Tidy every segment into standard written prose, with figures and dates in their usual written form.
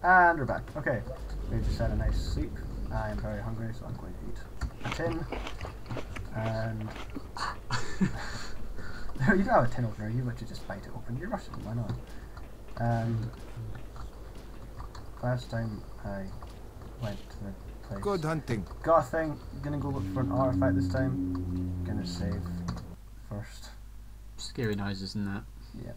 And we're back. Okay, we just had a nice sleep. I am very hungry, so I'm going to eat a tin. And you don't have a tin opener, you literally just bite it open. You're Russian, why not? Last time I went to the place. Good hunting. Got a thing. Gonna go look for an artifact this time. Gonna save first. Scary noises and that. Yeah.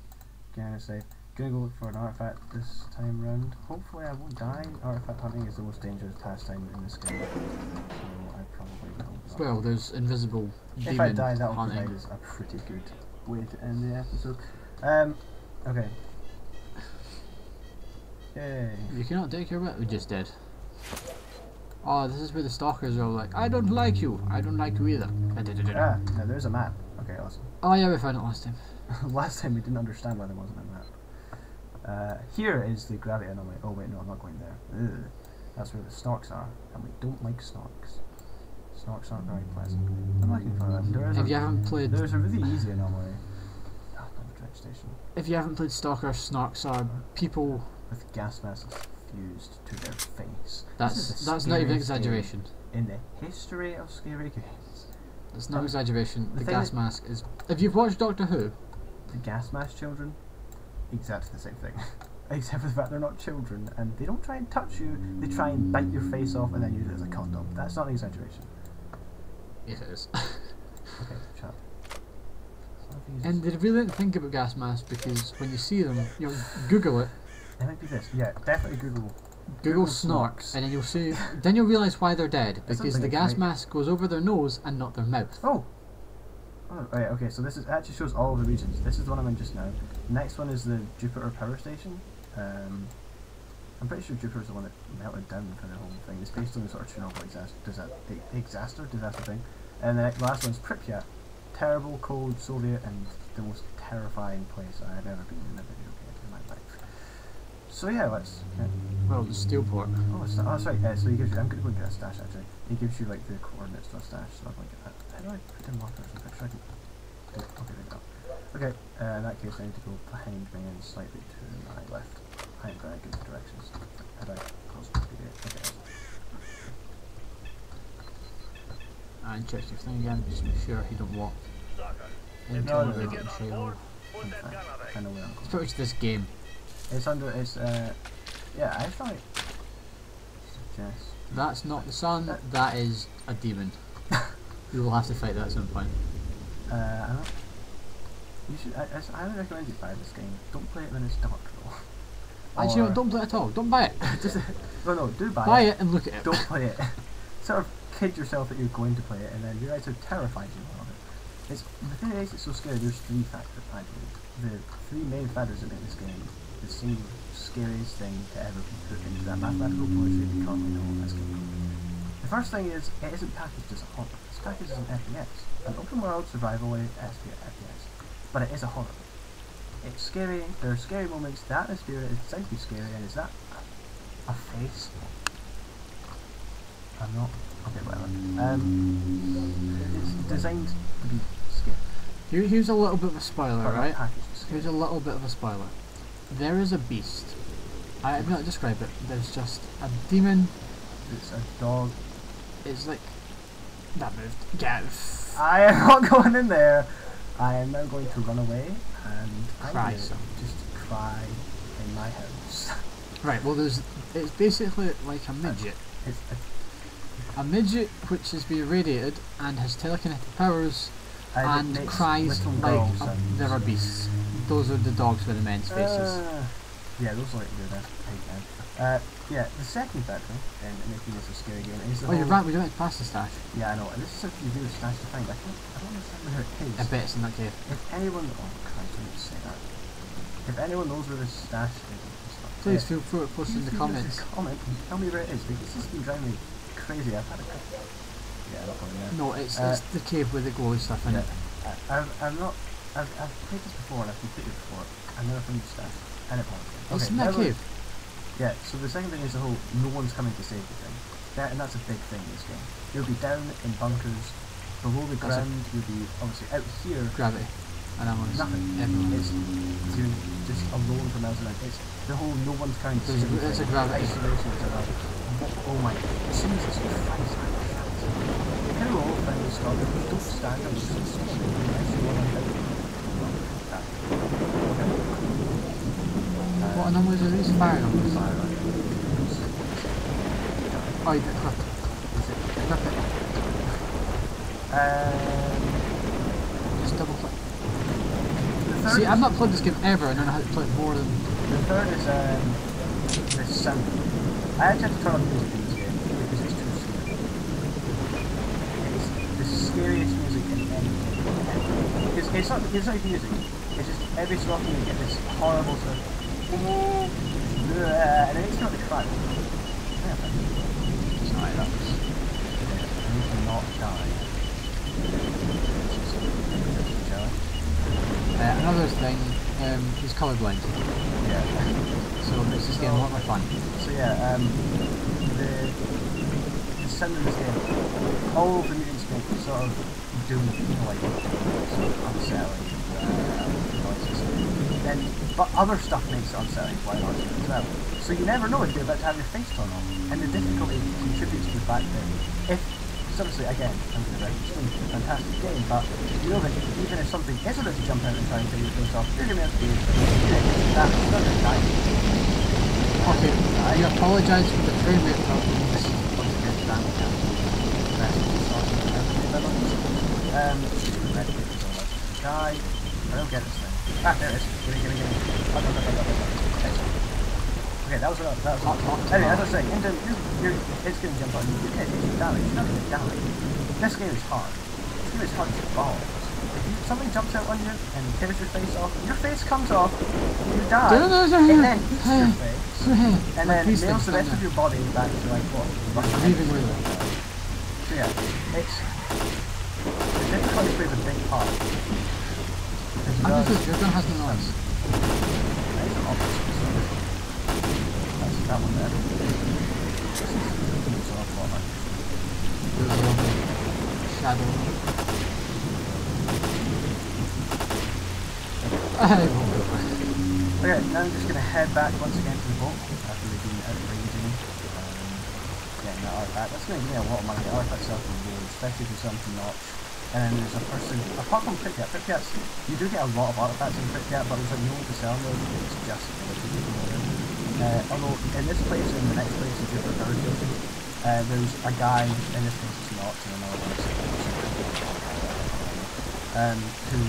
Gonna save. Gonna go look for an artifact this time round. Hopefully I won't die. Artifact hunting is the most dangerous pastime in this game. So I probably will. Well, there's invisible demon if I die, that'll hunting. provide us a pretty good way to end the episode. Okay. Yay. You cannot take your we just did. Oh, this is where the stalkers are all like, I don't like you. I don't like you either. Ah, now there's a map. Okay, awesome. Oh yeah, we found it last time. Last time we didn't understand why there wasn't a map. Here is the gravity anomaly. Oh wait, no, I'm not going there. Ugh. That's where the snorks are, and we don't like snorks. Snorks aren't very pleasant. I'm looking for them. If you haven't played, there's a really easy anomaly. Oh, another train station. If you haven't played Stalker, snorks are people with gas masks fused to their face. That's not even exaggeration. In the history of scary games. That's not exaggeration. The gas mask is. If you've watched Doctor Who, the gas mask children, exactly the same thing. Except for the fact they're not children and they don't try and touch you, they try and bite your face off and then use it as a condom. That's not an exaggeration. Yes, it is. Okay, shut up. And they really didn't think about gas masks because when you see them, you'll Google it. It might be this. Yeah, definitely Google snorks, and then you'll see. Then you'll realise why they're dead because the gas mask goes over their nose and not their mouth. Oh. Oh, right, okay, so this actually shows all of the regions. This is the one I'm in just now. Next one is the Jupiter Power Station. I'm pretty sure Jupiter's the one that melted down for the whole thing. It's based on the sort of Chernobyl disaster thing. And the last one's Pripyat. Terrible, cold, Soviet, and the most terrifying place I have ever been in a video game in my life. So yeah, let's... Well, the Steel-Port. Oh, that's right. So he gives you... I'm going to go and get a stash, actually. He gives you, like, the coordinates to a stash, so I'm going to get that. How do I put in markers? I'm pretty sure I can... Okay, there we go. Okay, in that case I need to go behind me and slightly to my left. I am very good at directions. How do I close the video? Okay. And check your thing again, just make sure you don't walk into No, the getting shale. I know where I'm going. It's pretty much this game. It's under... yeah, I thought... Suggest... That's not the sun, that is a demon. We will have to fight that at some point. I don't... You should... I would recommend you buy this game. Don't play it when it's dark though. Actually, no, don't play it at all. Don't buy it. Just, no, do buy it. Buy it and look at it. Don't play it. Sort of kid yourself that you're going to play it and then you realise how terrified you are of it. The thing that makes it so scary, there's three factors, I believe. The three main factors that make this game the single scariest thing to ever be put into that mathematical poetry we currently know as game. The first thing is, it isn't packaged as a horror. It's packaged as an FPS. An open world survival FPS. But it is a horror. It's scary, there are scary moments, the atmosphere is designed to be scary, and is that a face? I'm not... Okay, whatever. It's designed to be scary. Here's a little bit of a spoiler, right? Scary. Here's a little bit of a spoiler. There is a beast. I'm not describe it. There's just a demon. It's a dog. It's like... That moved. Get out. I am not going in there. I am now going to run away and cry just cry in my house. Right, well it's basically like a midget. A midget which has been irradiated and has telekinetic powers and cries like there are beasts. Those are the dogs with immense faces. Yeah, those are like weird yeah, the second factor in making this a scary game is the you're right, we don't have to pass the stash. Yeah, I know, and this is actually really stash to find. I don't understand where it is. I bet it's in that cave. If anyone... Oh, Christ, I didn't say that. If anyone knows where this stash is... Please feel free to post in the comments. Comment and tell me where it is, because this has been driving me crazy. I've had a... Yeah, not going there. No, it's the cave with the glowy stuff in it. I've played this before and I've completed it before. I've never found the stash. And it won't. It's in that cave. Yeah, so the second thing is the whole no one's coming to save the thing. And that's a big thing in this game. You'll be down in bunkers, below the ground, you'll be obviously out here. Gravity. and ammo is nothing. everywhere. It's just alone for miles around. It's the whole no one's kind of There's a gravity. isolation is around. Oh my Jesus Christ! Hello, friendly scholar. Don't stand up. What anomalies are these? Fire anomalies? Oh, you did equip it. Equip it. Just double click. See, I've not played this game ever, I don't know how to play it more than... The third is the sound. I actually have to turn on the music in this game because it's too scary. It's the scariest music in any game. It's not even music. It's just every so often you get this horrible sort of... and it makes me want to cry. Sorry, that was... I need to not die. Another thing, he's colourblind. Yeah. So it makes this game a lot more fun. So yeah, the sound of this game, all the mutants make sort of doom, like, sort of unsettling noises. Then, but other stuff makes it unsettling, flying noises as well. So you never know if you're about to have your face torn off. And the difficulty contributes to the fact that if, obviously, again, I'm going to write it's a fantastic game, but you know that even if something is about to jump out and try and take your face off, you're going to be able to do it. That's not going to die. Okay, I apologise for the frame rate problems. Die. I don't get this thing. Ah, there it is. Get it. Okay, that was hot. Anyway, as I was saying, it's going to jump on you. You can't take damage. You're not going to die. This game is hard. This game is hard to follow. If something jumps out on you and tears your face off, your face comes off, you die, and then eats your face, and then nails the rest of your body back to like what? So yeah, it's the difficulty plays a big part. I think your gun has no noise. That's that one there. There's a shadow. Okay, now I'm just going to head back once again to the boat after we've been outraging getting that artifact. That's going to give me a lot of money. The artifacts sell for gold, especially if you're selling to Notch. And then there's a person, apart from Pripyat, you do get a lot of artifacts in Pripyat, but there's like no one to sell them. It's just although in this place and the next place, if you're there's a guy, in this case it's Notch, and another one who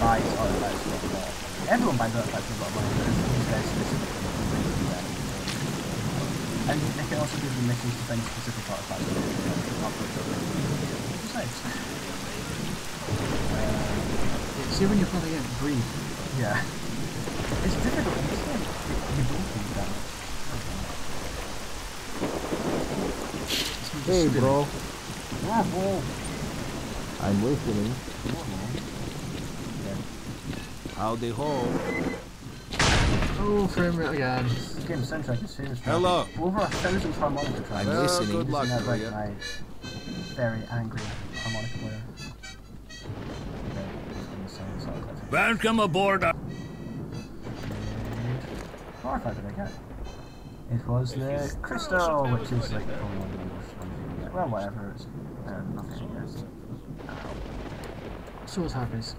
buys artifacts for a lot. Everyone buys artifacts for a lot of money, but these guys specifically and they can also give you missions to find specific artifacts and upload them. It's nice. See when you're playing it, breathe. Yeah. It's difficult in this game. You don't breathe that much. Hey bro. Yeah, bro. I'm listening. Howdy ho. Oh, frame rate again. This game's soundtrack is famous for Hello. over 1,000 harmonica tracks. I'm listening. Good luck, for right, you. my very angry harmonica player. Welcome aboard. How far did I get? It was the crystal, which is like probably one of the most fun you can get. Well, whatever. It's nothing. Yes. So is Harpies.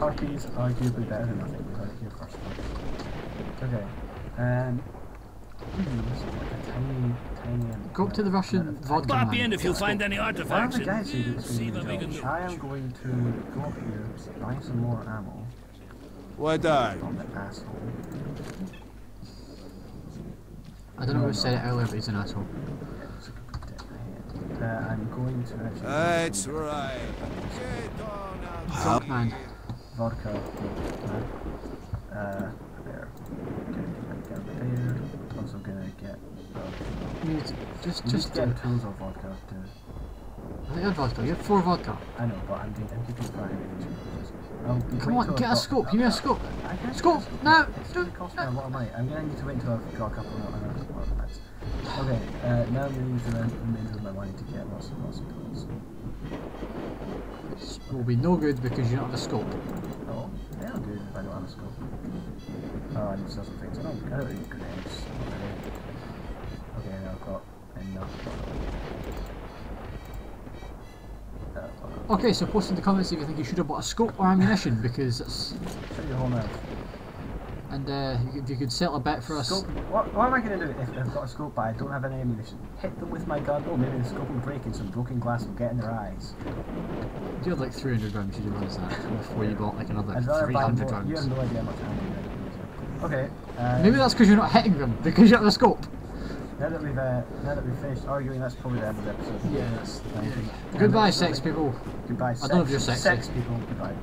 Harpies arguably better than nothing. We like your first one. Okay. This is like a tiny. Go up to the Russian vodka Pop man. in if you find any One of artifacts. the guys who did See what we can do. I am going to go up here, buy some more ammo. What I? On the asshole. I don't know who said it earlier, but he's an asshole. I'm going to actually... That's right. Drunk man. Vodka. There. Get repaired. Also gonna get... Just get tools of vodka to... I think you had vodka. You have 4 vodka. I know, but I'm keeping track of each. Come on, get a scope. You need a scope. Scope! No! It's cost me a lot of money. I'm going to need to wait until I've got a couple more. Okay, now I'm going to use the remainder of my money to get lots of pills. This will be no good because you don't have a scope. Oh, they are good if I don't have a scope. Oh, I need to sell some things. I don't need grenades. Okay, now I've got enough. Okay, so post in the comments if you think you should have bought a scope or ammunition because that's... Show your whole mouth. And if you could settle a bet for us... Scope. What am I going to do if I've got a scope but I don't have any ammunition? Hit them with my gun? Oh, maybe the scope will break and some broken glass will get in their eyes. You had like 300 rounds, you realize that, before you bought like another 300 rounds. You have no idea how much ammo you have. Okay. Maybe that's because you're not hitting them, because you have the scope. Now that we've finished arguing, that's probably the end of the episode. Yeah, that's... Goodbye, sex people. Goodbye, I don't know if you're sexy. Sex people. Goodbye.